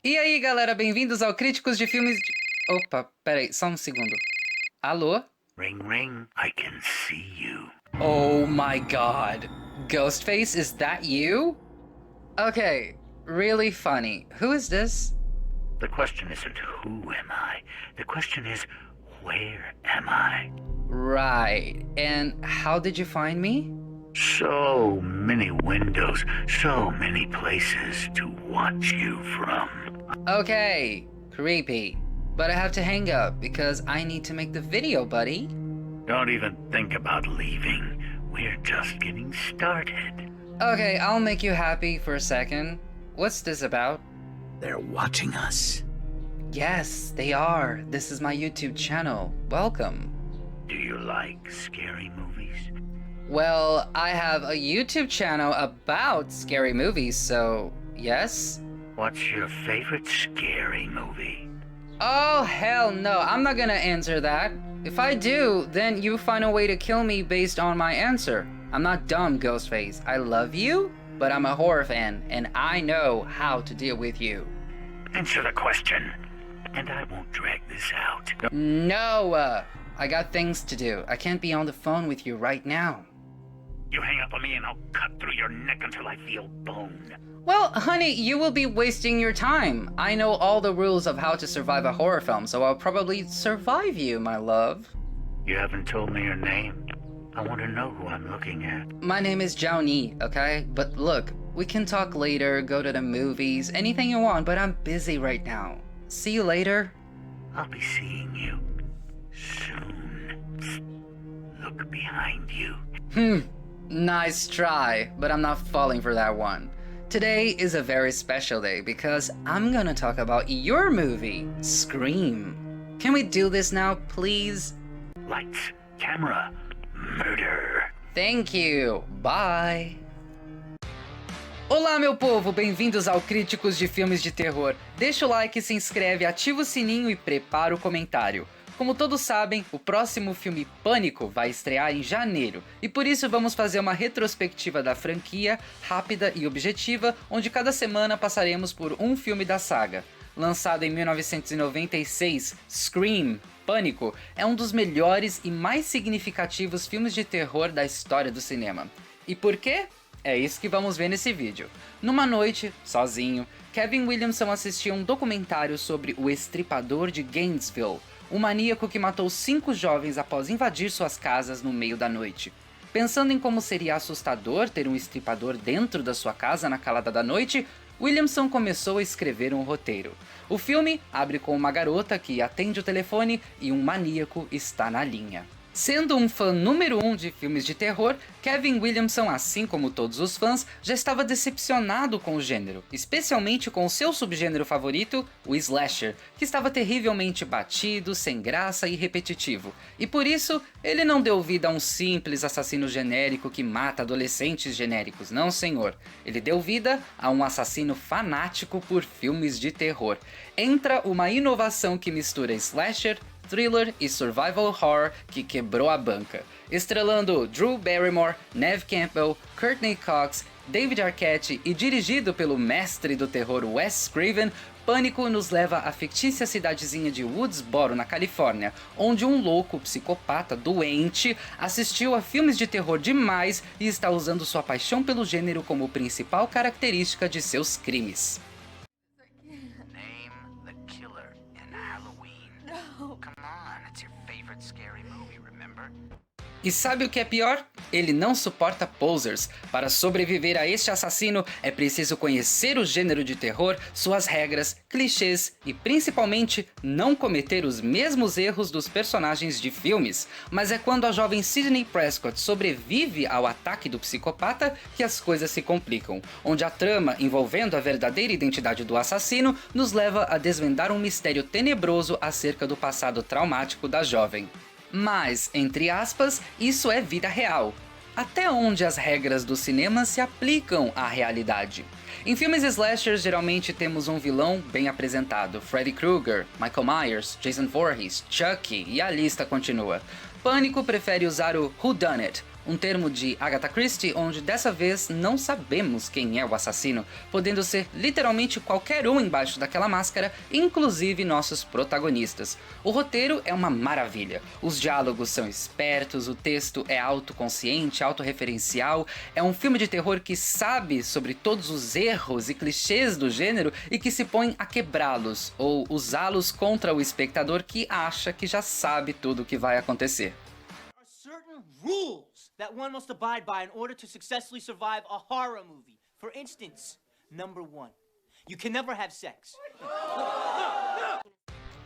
E aí, galera, bem-vindos ao Críticos de Filmes de... Opa, peraí, só um segundo. Alô? Ring, ring, I can see you. Oh my god. Ghostface, is that you? Okay, really funny. Who is this? The question isn't who am I? The question is, where am I? Right, and how did you find me? So many windows, so many places to watch you from. Okay, creepy. But I have to hang up because I need to make the video, buddy. Don't even think about leaving. We're just getting started. Okay, I'll make you happy for a second. What's this about? They're watching us. Yes, they are. This is my YouTube channel. Welcome. Do you like scary movies? Well, I have a YouTube channel about scary movies, so yes? What's your favorite scary movie? Oh, hell no, I'm not gonna answer that. If I do, then you find a way to kill me based on my answer. I'm not dumb, Ghostface. I love you, but I'm a horror fan, and I know how to deal with you. Answer the question, and I won't drag this out. No, I got things to do. I can't be on the phone with you right now. You hang up on me and I'll cut through your neck until I feel bone. Well, honey, you will be wasting your time. I know all the rules of how to survive a horror film, so I'll probably survive you, my love. You haven't told me your name. I want to know who I'm looking at. My name is Zhao Ni, okay? But look, we can talk later, go to the movies, anything you want, but I'm busy right now. See you later. I'll be seeing you soon. Psst. Look behind you. Nice try, but I'm not falling for that one. Today is a very special day because I'm gonna talk about your movie, Scream. Can we do this now, please? Lights, camera, murder. Thank you. Bye. Olá, meu povo, bem-vindos ao Críticos de Filmes de Terror. Deixa o like, se inscreve, ativa o sininho e prepara o comentário. Como todos sabem, o próximo filme Pânico vai estrear em janeiro, e por isso vamos fazer uma retrospectiva da franquia, rápida e objetiva, onde cada semana passaremos por um filme da saga. Lançado em 1996, Scream, Pânico, é um dos melhores e mais significativos filmes de terror da história do cinema. E por quê? É isso que vamos ver nesse vídeo. Numa noite, sozinho, Kevin Williamson assistiu um documentário sobre o Estripador de Gainesville, um maníaco que matou 5 jovens após invadir suas casas no meio da noite. Pensando em como seria assustador ter um estripador dentro da sua casa na calada da noite, Williamson começou a escrever um roteiro. O filme abre com uma garota que atende o telefone e um maníaco está na linha. Sendo um fã número 1 de filmes de terror, Kevin Williamson, assim como todos os fãs, já estava decepcionado com o gênero, especialmente com o seu subgênero favorito, o slasher, que estava terrivelmente batido, sem graça e repetitivo. E por isso, ele não deu vida a um simples assassino genérico que mata adolescentes genéricos, não senhor. Ele deu vida a um assassino fanático por filmes de terror. Entra uma inovação que mistura slasher, thriller e survival horror que quebrou a banca. Estrelando Drew Barrymore, Neve Campbell, Courtney Cox, David Arquette e dirigido pelo mestre do terror Wes Craven, Pânico nos leva à fictícia cidadezinha de Woodsboro, na Califórnia, onde um louco psicopata doente assistiu a filmes de terror demais e está usando sua paixão pelo gênero como principal característica de seus crimes. E sabe o que é pior? Ele não suporta posers. Para sobreviver a este assassino, é preciso conhecer o gênero de terror, suas regras, clichês e principalmente não cometer os mesmos erros dos personagens de filmes. Mas é quando a jovem Sidney Prescott sobrevive ao ataque do psicopata que as coisas se complicam, onde a trama envolvendo a verdadeira identidade do assassino nos leva a desvendar um mistério tenebroso acerca do passado traumático da jovem. Mas, entre aspas, isso é vida real. Até onde as regras do cinema se aplicam à realidade? Em filmes slashers, geralmente temos um vilão bem apresentado. Freddy Krueger, Michael Myers, Jason Voorhees, Chucky e a lista continua. Pânico prefere usar o whodunit, um termo de Agatha Christie onde dessa vez não sabemos quem é o assassino, podendo ser literalmente qualquer um embaixo daquela máscara, inclusive nossos protagonistas. O roteiro é uma maravilha, os diálogos são espertos, o texto é autoconsciente, autorreferencial, é um filme de terror que sabe sobre todos os erros e clichês do gênero e que se põe a quebrá-los ou usá-los contra o espectador que acha que já sabe tudo o que vai acontecer. Certain rules that one must abide by in order to successfully survive a horror movie. For instance, number 1, you can never have sex.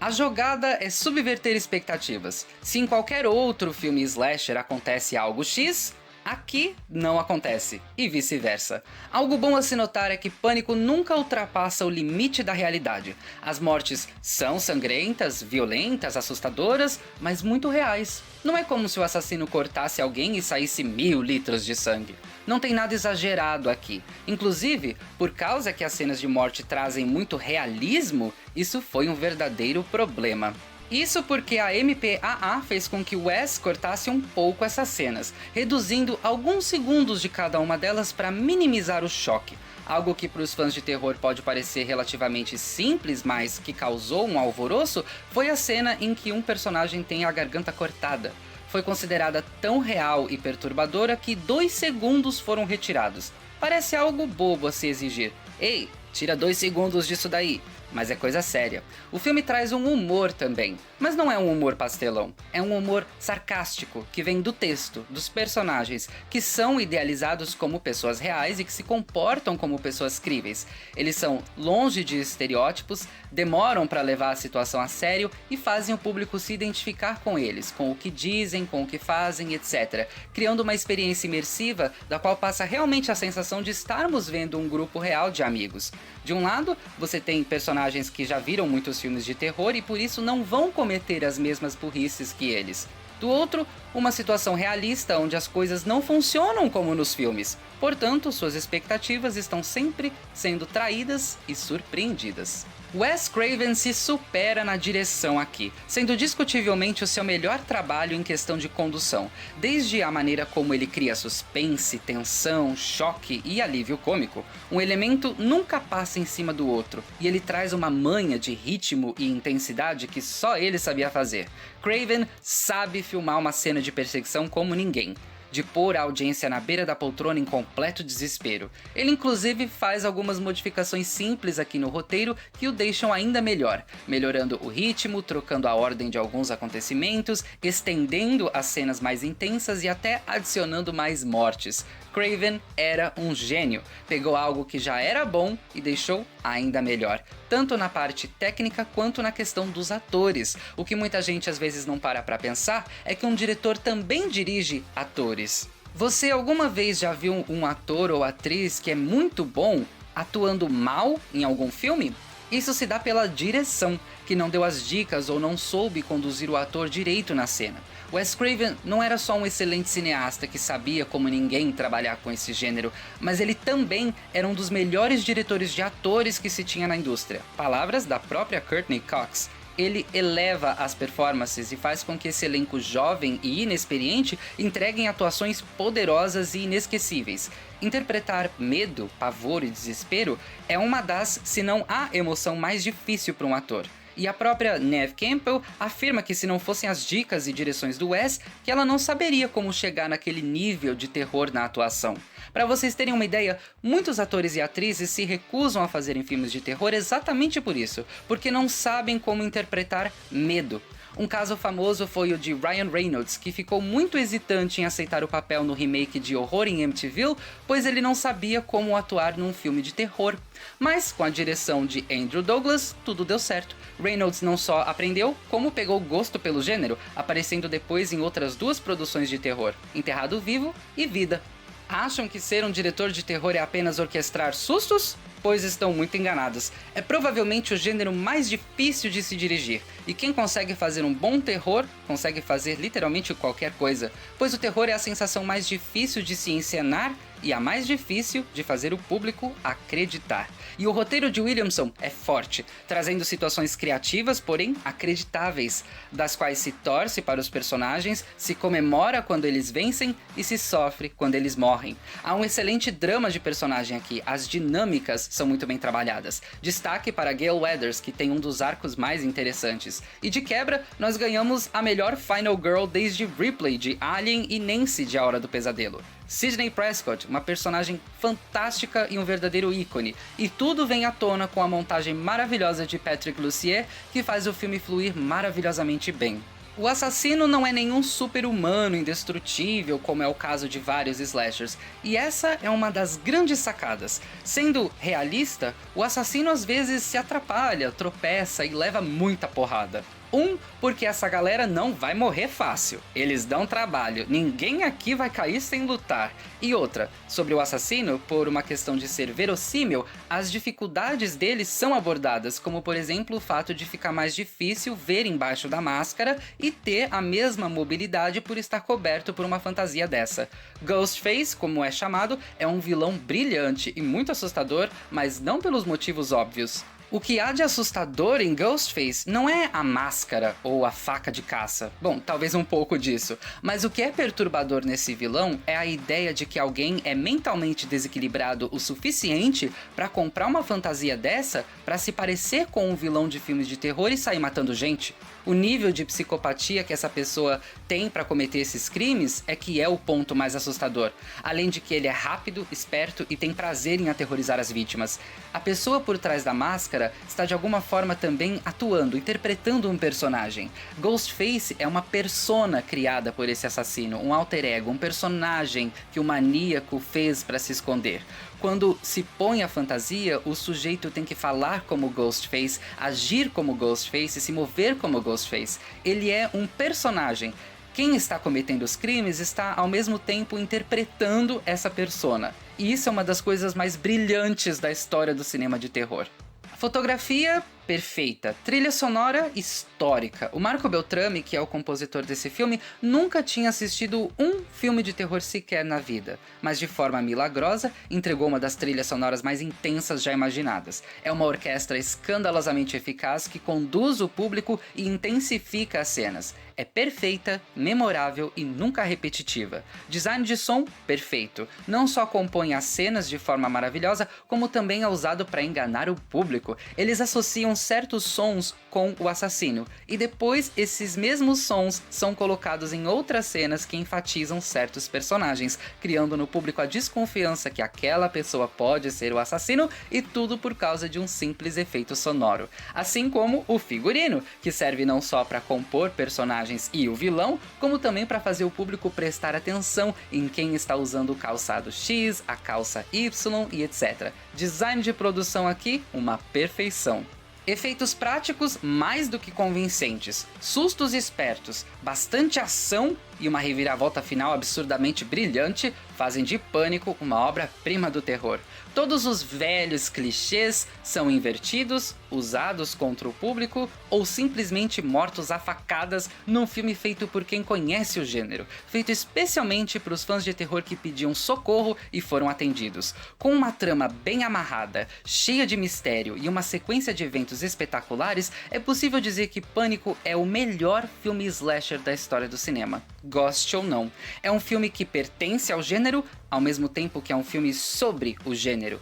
A jogada é subverter expectativas. Se em qualquer outro filme slasher acontece algo X, aqui não acontece, e vice-versa. Algo bom a se notar é que Pânico nunca ultrapassa o limite da realidade. As mortes são sangrentas, violentas, assustadoras, mas muito reais. Não é como se o assassino cortasse alguém e saísse 1000 litros de sangue. Não tem nada exagerado aqui. Inclusive, por causa que as cenas de morte trazem muito realismo, isso foi um verdadeiro problema. Isso porque a MPAA fez com que Wes cortasse um pouco essas cenas, reduzindo alguns segundos de cada uma delas para minimizar o choque. Algo que para os fãs de terror pode parecer relativamente simples, mas que causou um alvoroço, foi a cena em que um personagem tem a garganta cortada. Foi considerada tão real e perturbadora que 2 segundos foram retirados. Parece algo bobo a se exigir. Ei, tira 2 segundos disso daí. Mas é coisa séria. O filme traz um humor também, mas não é um humor pastelão. É um humor sarcástico, que vem do texto, dos personagens, que são idealizados como pessoas reais e que se comportam como pessoas críveis. Eles são longe de estereótipos, demoram para levar a situação a sério e fazem o público se identificar com eles, com o que dizem, com o que fazem, etc. Criando uma experiência imersiva, da qual passa realmente a sensação de estarmos vendo um grupo real de amigos. De um lado, você tem personagens que já viram muitos filmes de terror e por isso não vão cometer as mesmas burrices que eles. Do outro, uma situação realista onde as coisas não funcionam como nos filmes. Portanto, suas expectativas estão sempre sendo traídas e surpreendidas. Wes Craven se supera na direção aqui, sendo discutivelmente o seu melhor trabalho em questão de condução, desde a maneira como ele cria suspense, tensão, choque e alívio cômico. Um elemento nunca passa em cima do outro, e ele traz uma manha de ritmo e intensidade que só ele sabia fazer. Craven sabe filmar uma cena de perseguição como ninguém, de pôr a audiência na beira da poltrona em completo desespero. Ele inclusive faz algumas modificações simples aqui no roteiro que o deixam ainda melhor, melhorando o ritmo, trocando a ordem de alguns acontecimentos, estendendo as cenas mais intensas e até adicionando mais mortes. Craven era um gênio, pegou algo que já era bom e deixou ainda melhor, tanto na parte técnica quanto na questão dos atores. O que muita gente às vezes não para pra pensar é que um diretor também dirige atores. Você alguma vez já viu um ator ou atriz que é muito bom atuando mal em algum filme? Isso se dá pela direção, que não deu as dicas ou não soube conduzir o ator direito na cena. Wes Craven não era só um excelente cineasta que sabia como ninguém trabalhar com esse gênero, mas ele também era um dos melhores diretores de atores que se tinha na indústria. Palavras da própria Courtney Cox. Ele eleva as performances e faz com que esse elenco jovem e inexperiente entreguem atuações poderosas e inesquecíveis. Interpretar medo, pavor e desespero é uma das, se não a emoção mais difícil para um ator. E a própria Neve Campbell afirma que se não fossem as dicas e direções do Wes, que ela não saberia como chegar naquele nível de terror na atuação. Para vocês terem uma ideia, muitos atores e atrizes se recusam a fazerem filmes de terror exatamente por isso, porque não sabem como interpretar medo. Um caso famoso foi o de Ryan Reynolds, que ficou muito hesitante em aceitar o papel no remake de Horror em Amityville, pois ele não sabia como atuar num filme de terror. Mas, com a direção de Andrew Douglas, tudo deu certo. Reynolds não só aprendeu, como pegou gosto pelo gênero, aparecendo depois em outras 2 produções de terror, Enterrado Vivo e Vida. Acham que ser um diretor de terror é apenas orquestrar sustos? Pois estão muito enganados. É provavelmente o gênero mais difícil de se dirigir, e quem consegue fazer um bom terror, consegue fazer literalmente qualquer coisa, pois o terror é a sensação mais difícil de se encenar e a mais difícil de fazer o público acreditar. E o roteiro de Williamson é forte, trazendo situações criativas, porém acreditáveis, das quais se torce para os personagens, se comemora quando eles vencem e se sofre quando eles morrem. Há um excelente drama de personagem aqui, as dinâmicas são muito bem trabalhadas. Destaque para Gale Weathers, que tem um dos arcos mais interessantes. E de quebra, nós ganhamos a melhor Final Girl desde Ripley de Alien e Nancy de A Hora do Pesadelo. Sidney Prescott, uma personagem fantástica e um verdadeiro ícone. E tudo vem à tona com a montagem maravilhosa de Patrick Lussier, que faz o filme fluir maravilhosamente bem. O assassino não é nenhum super-humano indestrutível, como é o caso de vários slashers, e essa é uma das grandes sacadas. Sendo realista, o assassino às vezes se atrapalha, tropeça e leva muita porrada. Porque essa galera não vai morrer fácil. Eles dão trabalho, ninguém aqui vai cair sem lutar. E outra, sobre o assassino, por uma questão de ser verossímil, as dificuldades dele são abordadas, como por exemplo o fato de ficar mais difícil ver embaixo da máscara e ter a mesma mobilidade por estar coberto por uma fantasia dessa. Ghostface, como é chamado, é um vilão brilhante e muito assustador, mas não pelos motivos óbvios. O que há de assustador em Ghostface não é a máscara ou a faca de caça. Bom, talvez um pouco disso. Mas o que é perturbador nesse vilão é a ideia de que alguém é mentalmente desequilibrado o suficiente para comprar uma fantasia dessa para se parecer com um vilão de filmes de terror e sair matando gente. O nível de psicopatia que essa pessoa tem para cometer esses crimes é que é o ponto mais assustador. Além de que ele é rápido, esperto e tem prazer em aterrorizar as vítimas. A pessoa por trás da máscara está de alguma forma também atuando, interpretando um personagem. Ghostface é uma persona criada por esse assassino, um alter ego, um personagem que o maníaco fez para se esconder. Quando se põe a fantasia, o sujeito tem que falar como Ghostface, agir como Ghostface, se mover como Ghostface. Ele é um personagem. Quem está cometendo os crimes está ao mesmo tempo interpretando essa persona. E isso é uma das coisas mais brilhantes da história do cinema de terror. Fotografia perfeita, trilha sonora histórica. O Marco Beltrami, que é o compositor desse filme, nunca tinha assistido um filme de terror sequer na vida, mas de forma milagrosa entregou uma das trilhas sonoras mais intensas já imaginadas. É uma orquestra escandalosamente eficaz que conduz o público e intensifica as cenas. É perfeita, memorável e nunca repetitiva. Design de som perfeito. Não só compõe as cenas de forma maravilhosa, como também é usado para enganar o público. Eles associam certos sons com o assassino, e depois esses mesmos sons são colocados em outras cenas que enfatizam certos personagens, criando no público a desconfiança que aquela pessoa pode ser o assassino, e tudo por causa de um simples efeito sonoro. Assim como o figurino, que serve não só para compor personagens e o vilão, como também para fazer o público prestar atenção em quem está usando o calçado X, a calça Y e etc. Design de produção aqui, uma perfeição. Efeitos práticos mais do que convincentes, sustos espertos, bastante ação e uma reviravolta final absurdamente brilhante fazem de Pânico uma obra-prima do terror. Todos os velhos clichês são invertidos, usados contra o público ou simplesmente mortos a facadas num filme feito por quem conhece o gênero, feito especialmente para os fãs de terror que pediam socorro e foram atendidos. Com uma trama bem amarrada, cheia de mistério e uma sequência de eventos espetaculares, é possível dizer que Pânico é o melhor filme slasher da história do cinema. Goste ou não. É um filme que pertence ao gênero, ao mesmo tempo que é um filme sobre o gênero.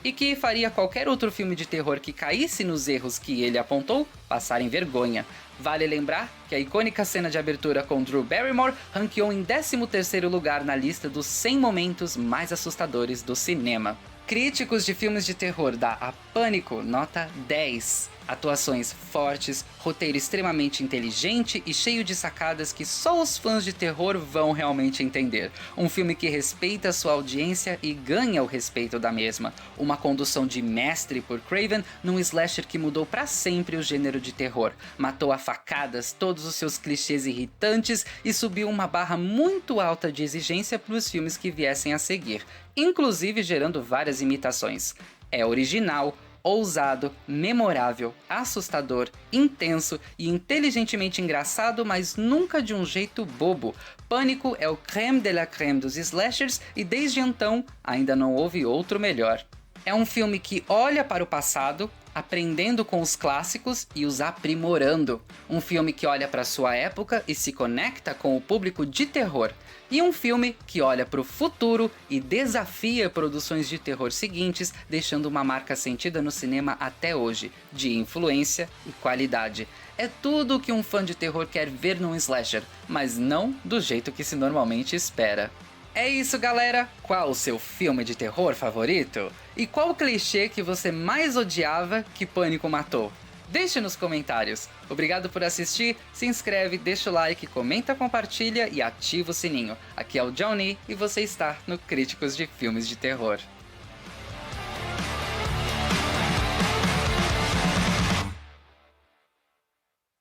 E que faria qualquer outro filme de terror que caísse nos erros que ele apontou passarem vergonha. Vale lembrar que a icônica cena de abertura com Drew Barrymore ranqueou em 13º lugar na lista dos 100 momentos mais assustadores do cinema. Críticos de filmes de terror dá a Pânico nota 10. Atuações fortes, roteiro extremamente inteligente e cheio de sacadas que só os fãs de terror vão realmente entender. Um filme que respeita sua audiência e ganha o respeito da mesma. Uma condução de mestre por Craven num slasher que mudou pra sempre o gênero de terror. Matou a facadas todos os seus clichês irritantes e subiu uma barra muito alta de exigência para os filmes que viessem a seguir, inclusive gerando várias imitações. É original, ousado, memorável, assustador, intenso e inteligentemente engraçado, mas nunca de um jeito bobo. Pânico é o crème de la crème dos slashers e desde então ainda não houve outro melhor. É um filme que olha para o passado, aprendendo com os clássicos e os aprimorando. Um filme que olha para sua época e se conecta com o público de terror. E um filme que olha para o futuro e desafia produções de terror seguintes, deixando uma marca sentida no cinema até hoje, de influência e qualidade. É tudo o que um fã de terror quer ver num slasher, mas não do jeito que se normalmente espera. É isso, galera! Qual o seu filme de terror favorito? E qual o clichê que você mais odiava que Pânico matou? Deixe nos comentários. Obrigado por assistir, se inscreve, deixa o like, comenta, compartilha e ativa o sininho. Aqui é o Johnny e você está no Críticos de Filmes de Terror.